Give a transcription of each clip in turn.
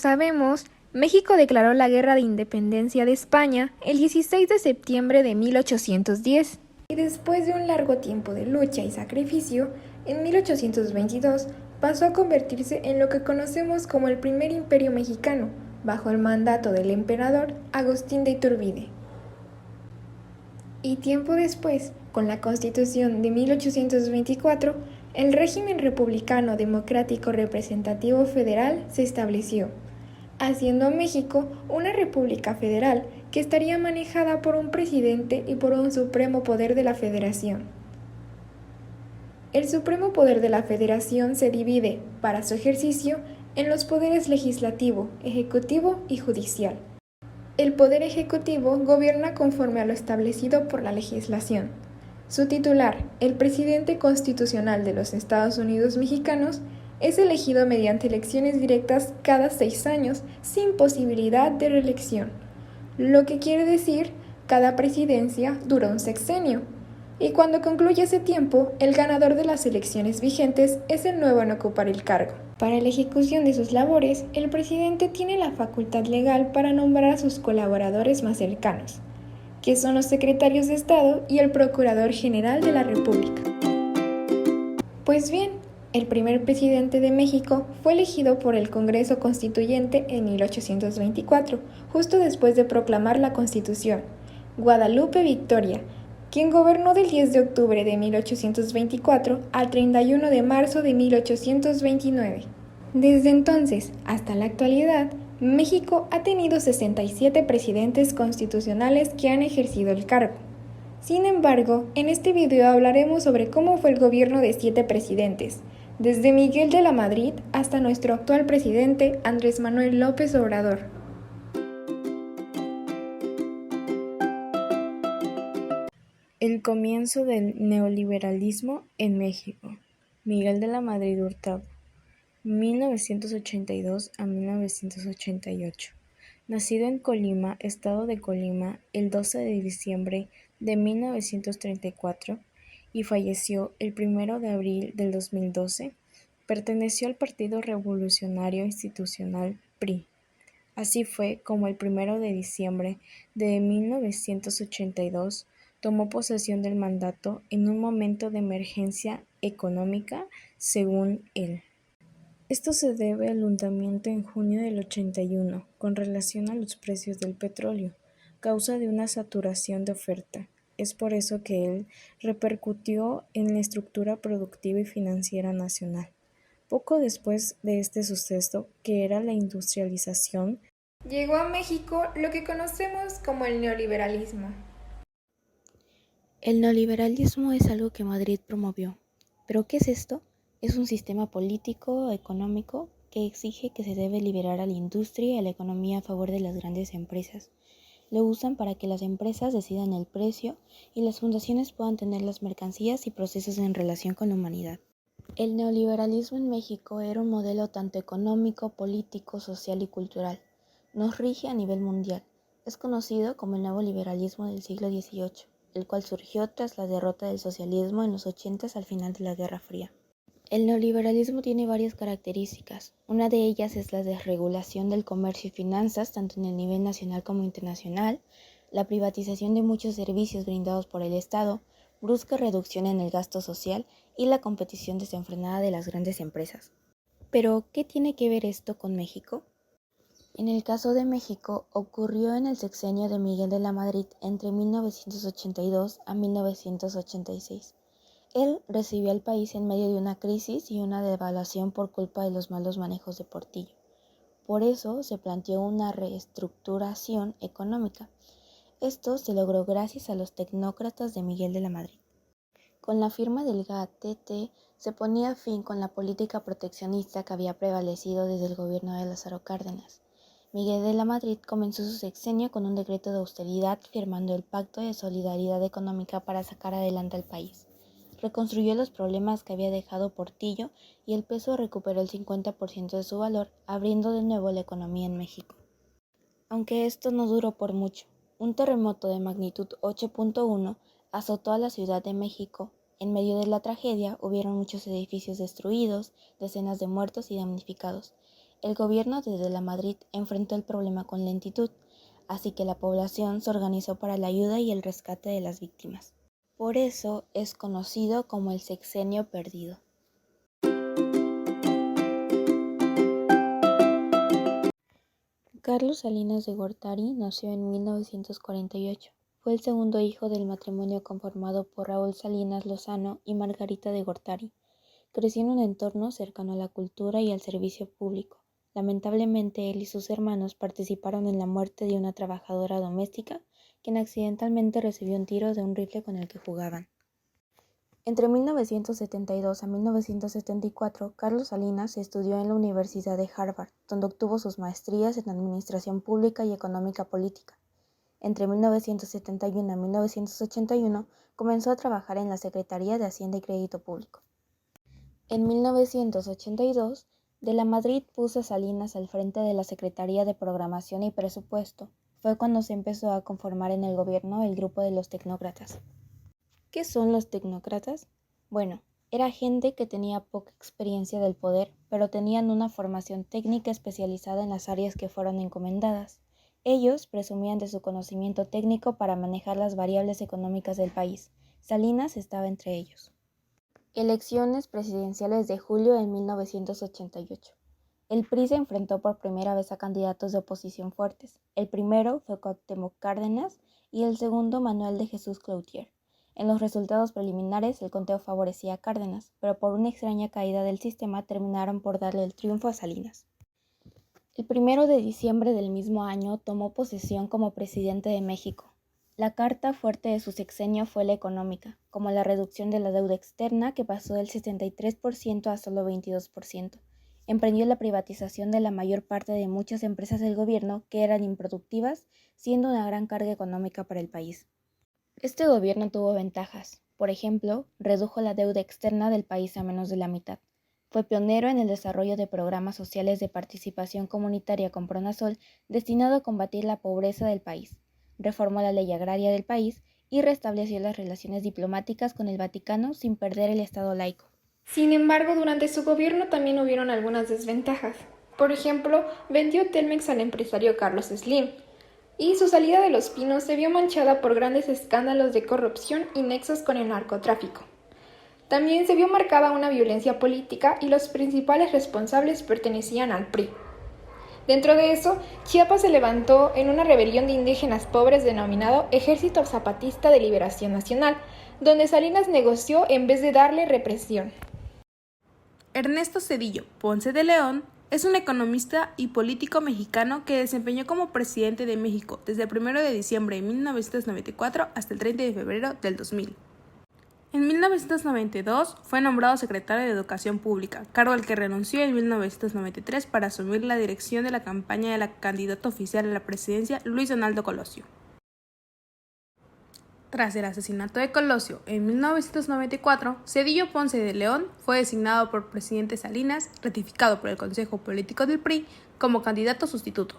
sabemos, México declaró la Guerra de Independencia de España el 16 de septiembre de 1810. Y después de un largo tiempo de lucha y sacrificio, en 1822 pasó a convertirse en lo que conocemos como el primer imperio mexicano, bajo el mandato del emperador Agustín de Iturbide. Y tiempo después, con la Constitución de 1824, el régimen republicano democrático representativo federal se estableció, haciendo a México una república federal que estaría manejada por un presidente y por un supremo poder de la federación. El supremo poder de la federación se divide, para su ejercicio, en los poderes legislativo, ejecutivo y judicial. El Poder Ejecutivo gobierna conforme a lo establecido por la legislación. Su titular, el presidente constitucional de los Estados Unidos mexicanos, es elegido mediante elecciones directas cada 6 años sin posibilidad de reelección, lo que quiere decir cada presidencia dura un sexenio, y cuando concluye ese tiempo, el ganador de las elecciones vigentes es el nuevo en ocupar el cargo. Para la ejecución de sus labores, el presidente tiene la facultad legal para nombrar a sus colaboradores más cercanos, que son los secretarios de Estado y el Procurador General de la República. Pues bien, el primer presidente de México fue elegido por el Congreso Constituyente en 1824, justo después de proclamar la Constitución, Guadalupe Victoria, quien gobernó del 10 de octubre de 1824 al 31 de marzo de 1829. Desde entonces hasta la actualidad, México ha tenido 67 presidentes constitucionales que han ejercido el cargo. Sin embargo, en este video hablaremos sobre cómo fue el gobierno de 7 presidentes, desde Miguel de la Madrid hasta nuestro actual presidente Andrés Manuel López Obrador. El comienzo del neoliberalismo en México. Miguel de la Madrid Hurtado, 1982 a 1988. Nacido en Colima, estado de Colima, el 12 de diciembre de 1934 y falleció el 1 de abril del 2012, perteneció al Partido Revolucionario Institucional PRI. Así fue como el 1 de diciembre de 1982 tomó posesión del mandato en un momento de emergencia económica, según él. Esto se debe al hundimiento en junio del 81 con relación a los precios del petróleo, causa de una saturación de oferta. Es por eso que él repercutió en la estructura productiva y financiera nacional. Poco después de este suceso, que era la industrialización, llegó a México lo que conocemos como el neoliberalismo. El neoliberalismo es algo que Madrid promovió. ¿Pero qué es esto? Es un sistema político, económico, que exige que se debe liberar a la industria y a la economía a favor de las grandes empresas. Lo usan para que las empresas decidan el precio y las fundaciones puedan tener las mercancías y procesos en relación con la humanidad. El neoliberalismo en México era un modelo tanto económico, político, social y cultural. Nos rige a nivel mundial. Es conocido como el nuevo liberalismo del siglo XVIII, el cual surgió tras la derrota del socialismo en los 80s al final de la Guerra Fría. El neoliberalismo tiene varias características. Una de ellas es la desregulación del comercio y finanzas, tanto en el nivel nacional como internacional, la privatización de muchos servicios brindados por el Estado, brusca reducción en el gasto social y la competición desenfrenada de las grandes empresas. Pero, ¿qué tiene que ver esto con México? En el caso de México, ocurrió en el sexenio de Miguel de la Madrid entre 1982 a 1986. Él recibió al país en medio de una crisis y una devaluación por culpa de los malos manejos de Portillo. Por eso se planteó una reestructuración económica. Esto se logró gracias a los tecnócratas de Miguel de la Madrid. Con la firma del GATT se ponía fin con la política proteccionista que había prevalecido desde el gobierno de Lázaro Cárdenas. Miguel de la Madrid comenzó su sexenio con un decreto de austeridad firmando el Pacto de Solidaridad Económica para sacar adelante al país. Reconstruyó los problemas que había dejado Portillo y el peso recuperó el 50% de su valor, abriendo de nuevo la economía en México. Aunque esto no duró por mucho, un terremoto de magnitud 8.1 azotó a la Ciudad de México. En medio de la tragedia hubieron muchos edificios destruidos, decenas de muertos y damnificados. el gobierno desde la Madrid enfrentó el problema con lentitud, así que la población se organizó para la ayuda y el rescate de las víctimas. Por eso es conocido como el Sexenio Perdido. Carlos Salinas de Gortari nació en 1948. Fue el segundo hijo del matrimonio conformado por Raúl Salinas Lozano y Margarita de Gortari. Creció en un entorno cercano a la cultura y al servicio público. Lamentablemente, él y sus hermanos participaron en la muerte de una trabajadora doméstica, quien accidentalmente recibió un tiro de un rifle con el que jugaban. Entre 1972 a 1974, Carlos Salinas estudió en la Universidad de Harvard, donde obtuvo sus maestrías en Administración Pública y Económica Política. Entre 1971 a 1981, comenzó a trabajar en la Secretaría de Hacienda y Crédito Público. En 1982, de la Madrid puso a Salinas al frente de la Secretaría de Programación y Presupuesto. Fue cuando se empezó a conformar en el gobierno el grupo de los tecnócratas. ¿Qué son los tecnócratas? Bueno, era gente que tenía poca experiencia del poder, pero tenían una formación técnica especializada en las áreas que fueron encomendadas. Ellos presumían de su conocimiento técnico para manejar las variables económicas del país. Salinas estaba entre ellos. Elecciones presidenciales de julio de 1988. El PRI se enfrentó por primera vez a candidatos de oposición fuertes. El primero fue Cuauhtémoc Cárdenas y el segundo Manuel de Jesús Cloutier. En los resultados preliminares el conteo favorecía a Cárdenas, pero por una extraña caída del sistema terminaron por darle el triunfo a Salinas. El 1 de diciembre del mismo año tomó posesión como presidente de México. La carta fuerte de su sexenio fue la económica, como la reducción de la deuda externa que pasó del 63% a solo 22%. Emprendió la privatización de la mayor parte de muchas empresas del gobierno que eran improductivas, siendo una gran carga económica para el país. Este gobierno tuvo ventajas. Por ejemplo, redujo la deuda externa del país a menos de la mitad. Fue pionero en el desarrollo de programas sociales de participación comunitaria con Pronasol destinado a combatir la pobreza del país. Reformó la ley agraria del país y restableció las relaciones diplomáticas con el Vaticano sin perder el Estado laico. Sin embargo, durante su gobierno también hubieron algunas desventajas. Por ejemplo, vendió Telmex al empresario Carlos Slim, y su salida de Los Pinos se vio manchada por grandes escándalos de corrupción y nexos con el narcotráfico. También se vio marcada una violencia política y los principales responsables pertenecían al PRI. Dentro de eso, Chiapas se levantó en una rebelión de indígenas pobres denominado Ejército Zapatista de Liberación Nacional, donde Salinas negoció en vez de darle represión. Ernesto Zedillo Ponce de León es un economista y político mexicano que desempeñó como presidente de México desde el 1 de diciembre de 1994 hasta el 30 de febrero del 2000. En 1992 fue nombrado secretario de Educación Pública, cargo al que renunció en 1993 para asumir la dirección de la campaña del candidato oficial a la presidencia Luis Donaldo Colosio. Tras el asesinato de Colosio en 1994, Zedillo Ponce de León fue designado por presidente Salinas, ratificado por el Consejo Político del PRI, como candidato sustituto.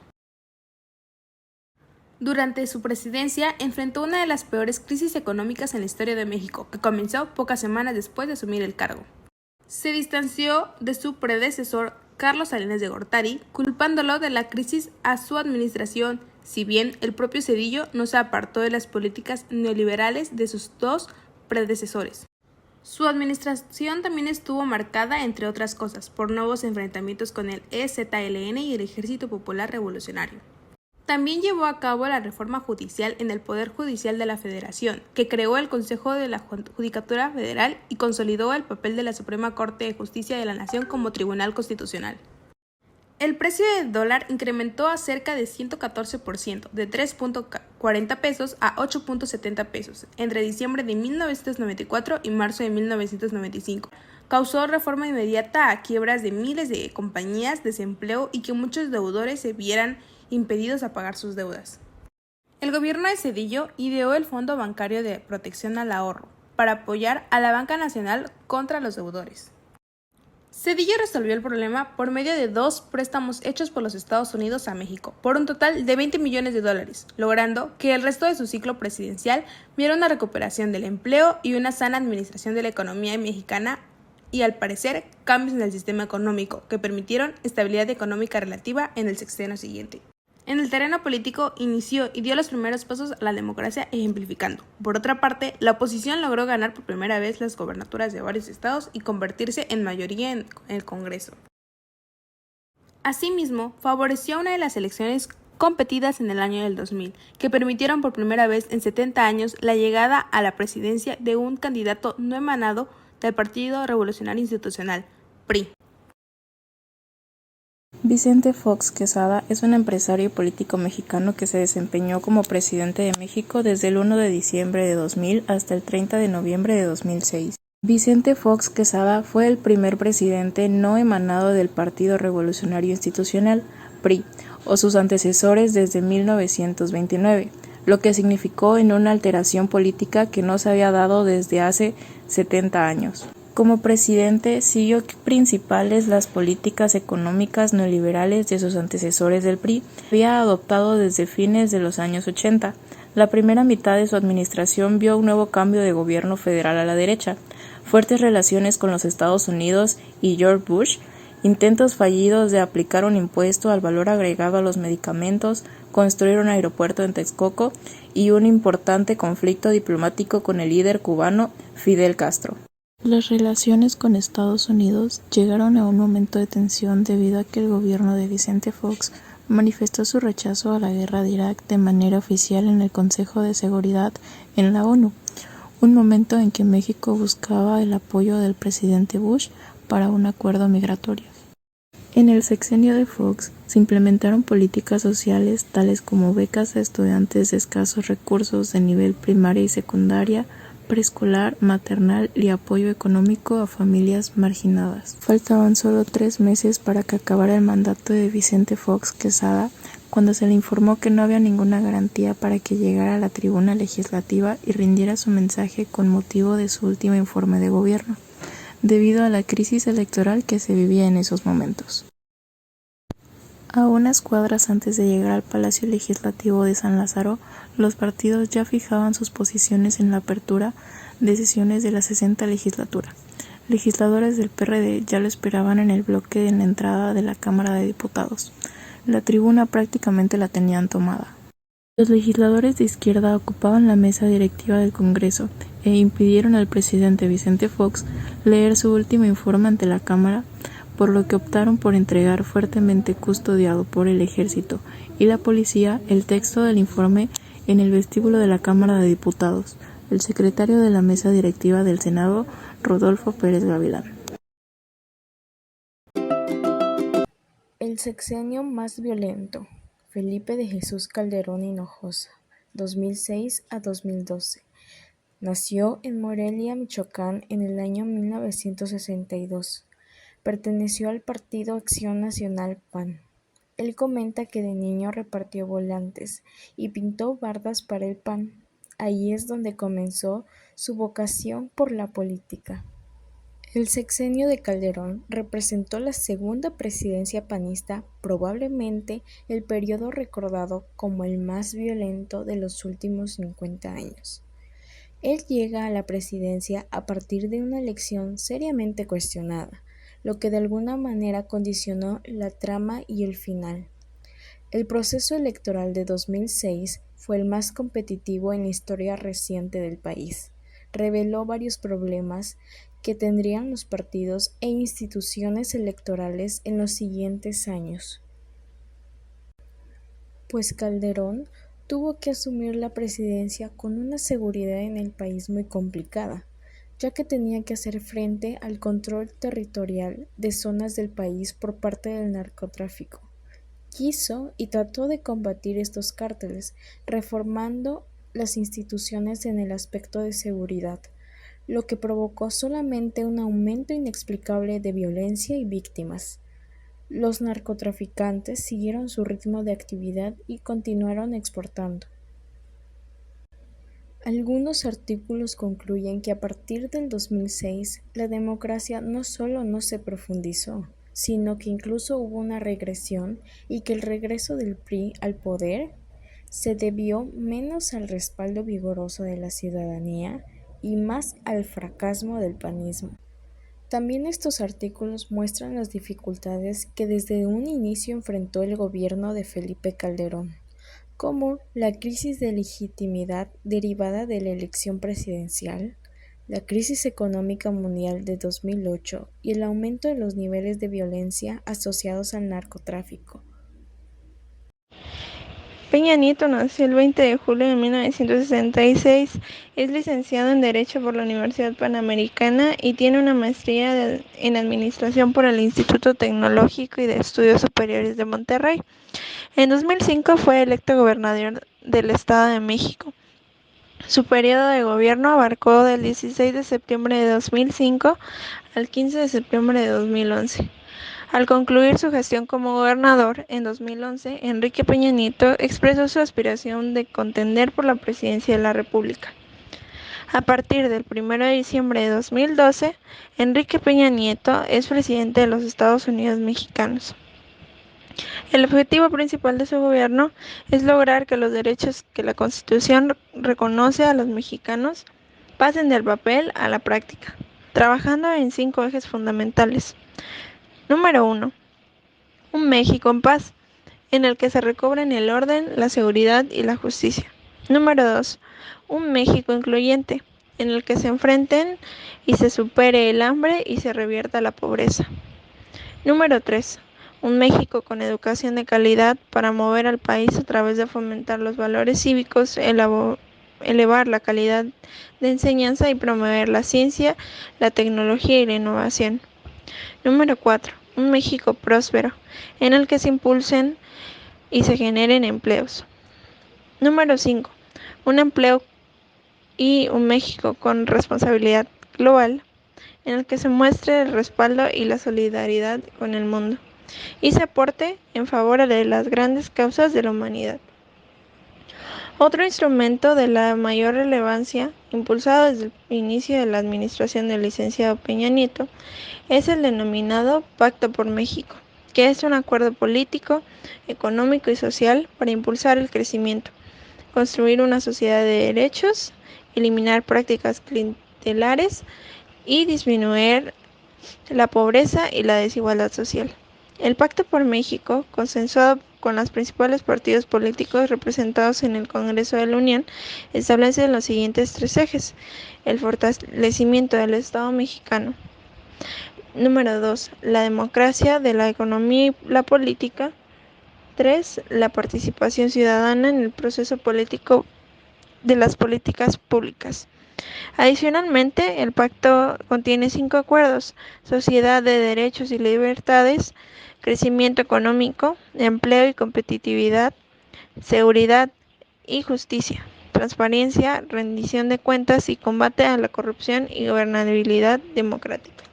Durante su presidencia enfrentó una de las peores crisis económicas en la historia de México, que comenzó pocas semanas después de asumir el cargo. Se distanció de su predecesor Carlos Salinas de Gortari, culpándolo de la crisis a su administración, si bien el propio Zedillo no se apartó de las políticas neoliberales de sus dos predecesores. Su administración también estuvo marcada, entre otras cosas, por nuevos enfrentamientos con el EZLN y el Ejército Popular Revolucionario. También llevó a cabo la reforma judicial en el Poder Judicial de la Federación, que creó el Consejo de la Judicatura Federal y consolidó el papel de la Suprema Corte de Justicia de la Nación como Tribunal Constitucional. El precio del dólar incrementó a cerca de 114%, de 3.40 pesos a 8.70 pesos, entre diciembre de 1994 y marzo de 1995. Causó reforma inmediata a quiebras de miles de compañías, desempleo y que muchos deudores se vieran impedidos a pagar sus deudas. El gobierno de Zedillo ideó el Fondo Bancario de Protección al Ahorro para apoyar a la banca nacional contra los deudores. Zedillo resolvió el problema por medio de 2 préstamos hechos por los Estados Unidos a México, por un total de $20 millones, logrando que el resto de su ciclo presidencial viera una recuperación del empleo y una sana administración de la economía mexicana y, al parecer, cambios en el sistema económico que permitieron estabilidad económica relativa en el sexenio siguiente. En el terreno político inició y dio los primeros pasos a la democracia ejemplificando. Por otra parte, la oposición logró ganar por primera vez las gobernaturas de varios estados y convertirse en mayoría en el Congreso. Asimismo, favoreció una de las elecciones competidas en el año del 2000, que permitieron por primera vez en 70 años la llegada a la presidencia de un candidato no emanado del Partido Revolucionario Institucional, PRI. Vicente Fox Quesada es un empresario y político mexicano que se desempeñó como presidente de México desde el 1 de diciembre de 2000 hasta el 30 de noviembre de 2006. Vicente Fox Quesada fue el primer presidente no emanado del Partido Revolucionario Institucional, PRI, o sus antecesores desde 1929, lo que significó en una alteración política que no se había dado desde hace 70 años. Como presidente, siguió principales las políticas económicas neoliberales de sus antecesores del PRI, había adoptado desde fines de los años 80. La primera mitad de su administración vio un nuevo cambio de gobierno federal a la derecha, fuertes relaciones con los Estados Unidos y George Bush, intentos fallidos de aplicar un impuesto al valor agregado a los medicamentos, construir un aeropuerto en Texcoco y un importante conflicto diplomático con el líder cubano Fidel Castro. Las relaciones con Estados Unidos llegaron a un momento de tensión debido a que el gobierno de Vicente Fox manifestó su rechazo a la guerra de Irak de manera oficial en el Consejo de Seguridad en la ONU, un momento en que México buscaba el apoyo del presidente Bush para un acuerdo migratorio. En el sexenio de Fox se implementaron políticas sociales tales como becas a estudiantes de escasos recursos de nivel primaria y secundaria, preescolar, maternal y apoyo económico a familias marginadas. Faltaban solo 3 meses para que acabara el mandato de Vicente Fox Quesada, cuando se le informó que no había ninguna garantía para que llegara a la tribuna legislativa y rindiera su mensaje con motivo de su último informe de gobierno, debido a la crisis electoral que se vivía en esos momentos. A unas cuadras antes de llegar al Palacio Legislativo de San Lázaro, los partidos ya fijaban sus posiciones en la apertura de sesiones de la 60ª legislatura. Legisladores del PRD ya lo esperaban en el bloque en la entrada de la Cámara de Diputados. La tribuna prácticamente la tenían tomada. Los legisladores de izquierda ocupaban la mesa directiva del Congreso e impidieron al presidente Vicente Fox leer su último informe ante la Cámara, por lo que optaron por entregar fuertemente custodiado por el ejército y la policía el texto del informe en el vestíbulo de la Cámara de Diputados. El secretario de la mesa directiva del Senado, Rodolfo Pérez Gavilán. El sexenio más violento, Felipe de Jesús Calderón Hinojosa, 2006 a 2012. Nació en Morelia, Michoacán, en el año 1962. Perteneció al Partido Acción Nacional PAN. Él comenta que de niño repartió volantes y pintó bardas para el PAN. Ahí es donde comenzó su vocación por la política. El sexenio de Calderón representó la segunda presidencia panista, probablemente el periodo recordado como el más violento de los últimos 50 años. Él llega a la presidencia a partir de una elección seriamente cuestionada, lo que de alguna manera condicionó la trama y el final. El proceso electoral de 2006 fue el más competitivo en la historia reciente del país. Reveló varios problemas que tendrían los partidos e instituciones electorales en los siguientes años. Pues Calderón tuvo que asumir la presidencia con una seguridad en el país muy complicada, ya que tenía que hacer frente al control territorial de zonas del país por parte del narcotráfico. Quiso y trató de combatir estos cárteles, reformando las instituciones en el aspecto de seguridad, lo que provocó solamente un aumento inexplicable de violencia y víctimas. Los narcotraficantes siguieron su ritmo de actividad y continuaron exportando. Algunos artículos concluyen que a partir del 2006 la democracia no solo no se profundizó, sino que incluso hubo una regresión y que el regreso del PRI al poder se debió menos al respaldo vigoroso de la ciudadanía y más al fracaso del panismo. También estos artículos muestran las dificultades que desde un inicio enfrentó el gobierno de Felipe Calderón, como la crisis de legitimidad derivada de la elección presidencial, la crisis económica mundial de 2008 y el aumento de los niveles de violencia asociados al narcotráfico. Peña Nieto nació el 20 de julio de 1966, es licenciado en Derecho por la Universidad Panamericana y tiene una maestría en Administración por el Instituto Tecnológico y de Estudios Superiores de Monterrey. En 2005 fue electo gobernador del Estado de México. Su periodo de gobierno abarcó del 16 de septiembre de 2005 al 15 de septiembre de 2011. Al concluir su gestión como gobernador en 2011, Enrique Peña Nieto expresó su aspiración de contender por la presidencia de la República. A partir del 1 de diciembre de 2012, Enrique Peña Nieto es presidente de los Estados Unidos mexicanos. El objetivo principal de su gobierno es lograr que los derechos que la Constitución reconoce a los mexicanos pasen del papel a la práctica, trabajando en 5 ejes fundamentales. Número 1. Un México en paz, en el que se recobren el orden, la seguridad y la justicia. Número 2. Un México incluyente, en el que se enfrenten y se supere el hambre y se revierta la pobreza. Número 3. Un México con educación de calidad para mover al país a través de fomentar los valores cívicos, elevar la calidad de enseñanza y promover la ciencia, la tecnología y la innovación. Número 4. Un México próspero, en el que se impulsen y se generen empleos. Número 5. Un empleo y un México con responsabilidad global, en el que se muestre el respaldo y la solidaridad con el mundo, y se aporte en favor de las grandes causas de la humanidad. Otro instrumento de la mayor relevancia, impulsado desde el inicio de la administración del licenciado Peña Nieto, es el denominado Pacto por México, que es un acuerdo político, económico y social para impulsar el crecimiento, construir una sociedad de derechos, eliminar prácticas clientelares y disminuir la pobreza y la desigualdad social. El Pacto por México, consensuado con los principales partidos políticos representados en el Congreso de la Unión, establece los siguientes 3 ejes: el fortalecimiento del Estado mexicano. Número 2. La democracia de la economía y la política. 3. La participación ciudadana en el proceso político de las políticas públicas. Adicionalmente, el pacto contiene 5 acuerdos: sociedad de derechos y libertades, crecimiento económico, empleo y competitividad, seguridad y justicia, transparencia, rendición de cuentas y combate a la corrupción y gobernabilidad democrática.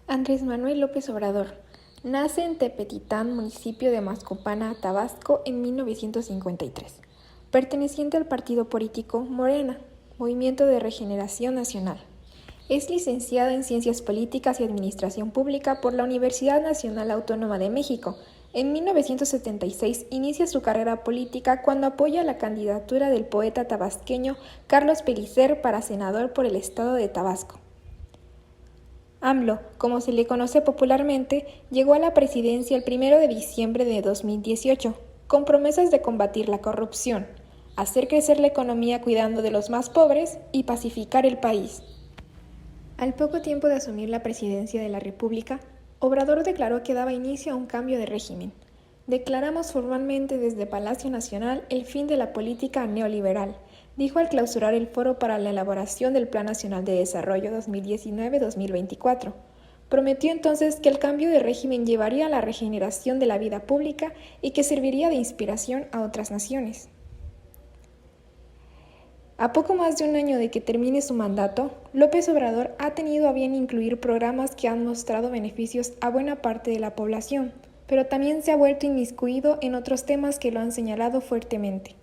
Andrés Manuel López Obrador nace en Tepetitán, municipio de Mascopana, Tabasco, en 1953, perteneciente al partido político Morena, Movimiento de Regeneración Nacional. Es licenciado en Ciencias Políticas y Administración Pública por la Universidad Nacional Autónoma de México. En 1976 inicia su carrera política cuando apoya la candidatura del poeta tabasqueño Carlos Pellicer para senador por el estado de Tabasco. AMLO, como se le conoce popularmente, llegó a la presidencia el 1 de diciembre de 2018, con promesas de combatir la corrupción, hacer crecer la economía cuidando de los más pobres y pacificar el país. Al poco tiempo de asumir la presidencia de la República, Obrador declaró que daba inicio a un cambio de régimen. Declaramos formalmente desde Palacio Nacional el fin de la política neoliberal, dijo al clausurar el foro para la elaboración del Plan Nacional de Desarrollo 2019-2024. Prometió entonces que el cambio de régimen llevaría a la regeneración de la vida pública y que serviría de inspiración a otras naciones. A poco más de un año de que termine su mandato, López Obrador ha tenido a bien incluir programas que han mostrado beneficios a buena parte de la población, pero también se ha vuelto inmiscuido en otros temas que lo han señalado fuertemente.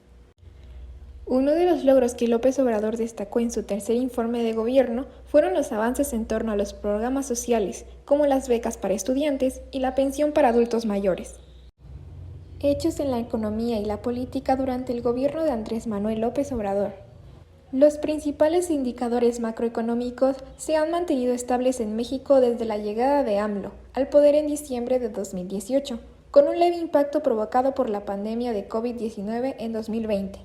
Uno de los logros que López Obrador destacó en su tercer informe de gobierno fueron los avances en torno a los programas sociales, como las becas para estudiantes y la pensión para adultos mayores. Hechos en la economía y la política durante el gobierno de Andrés Manuel López Obrador. Los principales indicadores macroeconómicos se han mantenido estables en México desde la llegada de AMLO al poder en diciembre de 2018, con un leve impacto provocado por la pandemia de COVID-19 en 2020.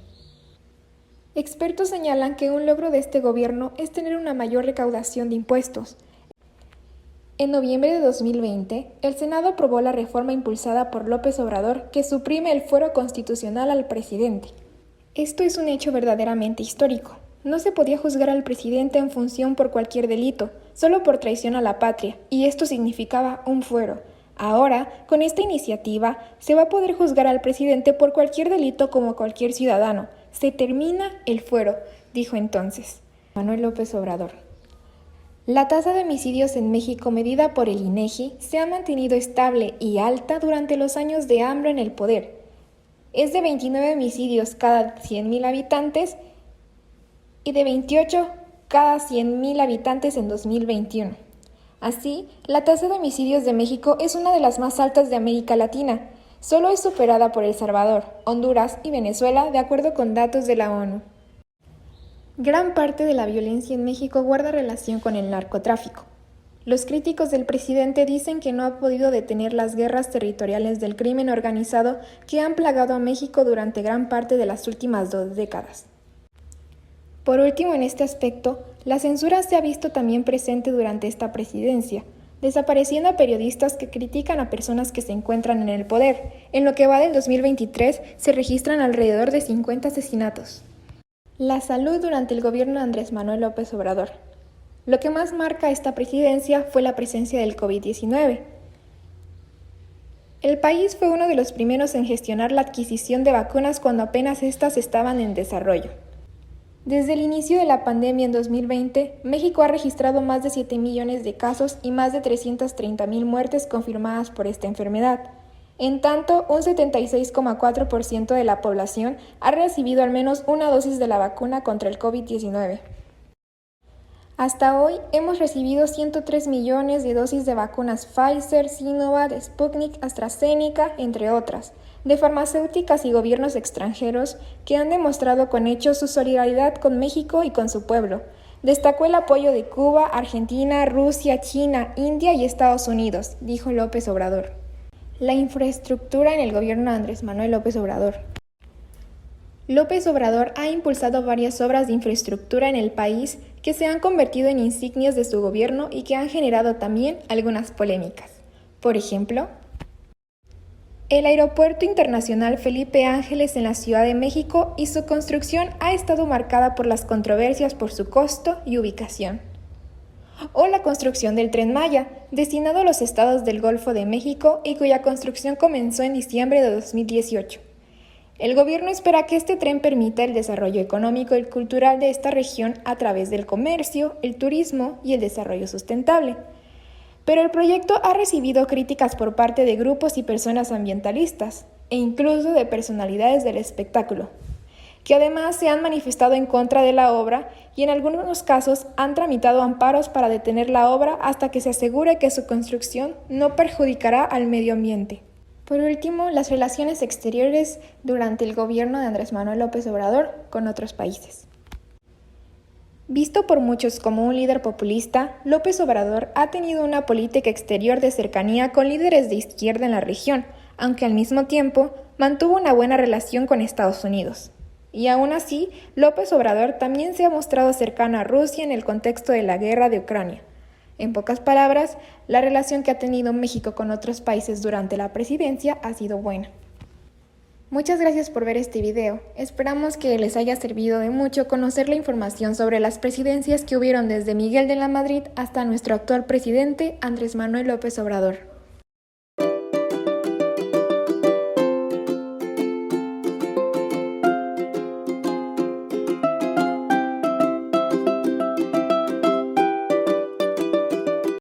Expertos señalan que un logro de este gobierno es tener una mayor recaudación de impuestos. En noviembre de 2020, el Senado aprobó la reforma impulsada por López Obrador que suprime el fuero constitucional al presidente. Esto es un hecho verdaderamente histórico. No se podía juzgar al presidente en función por cualquier delito, solo por traición a la patria, y esto significaba un fuero. Ahora, con esta iniciativa, se va a poder juzgar al presidente por cualquier delito como cualquier ciudadano. Se termina el fuero, dijo entonces Manuel López Obrador. La tasa de homicidios en México medida por el INEGI se ha mantenido estable y alta durante los años de AMLO en el poder. Es de 29 homicidios cada 100,000 habitantes y de 28 cada 100,000 habitantes en 2021. Así, la tasa de homicidios de México es una de las más altas de América Latina. Solo es superada por El Salvador, Honduras y Venezuela, de acuerdo con datos de la ONU. Gran parte de la violencia en México guarda relación con el narcotráfico. Los críticos del presidente dicen que no ha podido detener las guerras territoriales del crimen organizado que han plagado a México durante gran parte de las últimas 2 décadas. Por último, en este aspecto, la censura se ha visto también presente durante esta presidencia, desapareciendo a periodistas que critican a personas que se encuentran en el poder. En lo que va del 2023, se registran alrededor de 50 asesinatos. La salud durante el gobierno de Andrés Manuel López Obrador. Lo que más marca esta presidencia fue la presencia del COVID-19. El país fue uno de los primeros en gestionar la adquisición de vacunas cuando apenas estas estaban en desarrollo. Desde el inicio de la pandemia en 2020, México ha registrado más de 7 millones de casos y más de 330,000 muertes confirmadas por esta enfermedad. En tanto, un 76,4% de la población ha recibido al menos una dosis de la vacuna contra el COVID-19. Hasta hoy hemos recibido 103 millones de dosis de vacunas Pfizer, Sinovac, Sputnik, AstraZeneca, entre otras, de farmacéuticas y gobiernos extranjeros que han demostrado con hechos su solidaridad con México y con su pueblo. Destacó el apoyo de Cuba, Argentina, Rusia, China, India y Estados Unidos, dijo López Obrador. La infraestructura en el gobierno de Andrés Manuel López Obrador. López Obrador ha impulsado varias obras de infraestructura en el país que se han convertido en insignias de su gobierno y que han generado también algunas polémicas. Por ejemplo, el Aeropuerto Internacional Felipe Ángeles en la Ciudad de México y su construcción ha estado marcada por las controversias por su costo y ubicación. O la construcción del Tren Maya, destinado a los estados del Golfo de México y cuya construcción comenzó en diciembre de 2018. El gobierno espera que este tren permita el desarrollo económico y cultural de esta región a través del comercio, el turismo y el desarrollo sustentable. Pero el proyecto ha recibido críticas por parte de grupos y personas ambientalistas, e incluso de personalidades del espectáculo, que además se han manifestado en contra de la obra y en algunos casos han tramitado amparos para detener la obra hasta que se asegure que su construcción no perjudicará al medio ambiente. Por último, las relaciones exteriores durante el gobierno de Andrés Manuel López Obrador con otros países. Visto por muchos como un líder populista, López Obrador ha tenido una política exterior de cercanía con líderes de izquierda en la región, aunque al mismo tiempo mantuvo una buena relación con Estados Unidos. Y aún así, López Obrador también se ha mostrado cercano a Rusia en el contexto de la guerra de Ucrania. En pocas palabras, la relación que ha tenido México con otros países durante la presidencia ha sido buena. Muchas gracias por ver este video. Esperamos que les haya servido de mucho conocer la información sobre las presidencias que hubieron desde Miguel de la Madrid hasta nuestro actual presidente, Andrés Manuel López Obrador.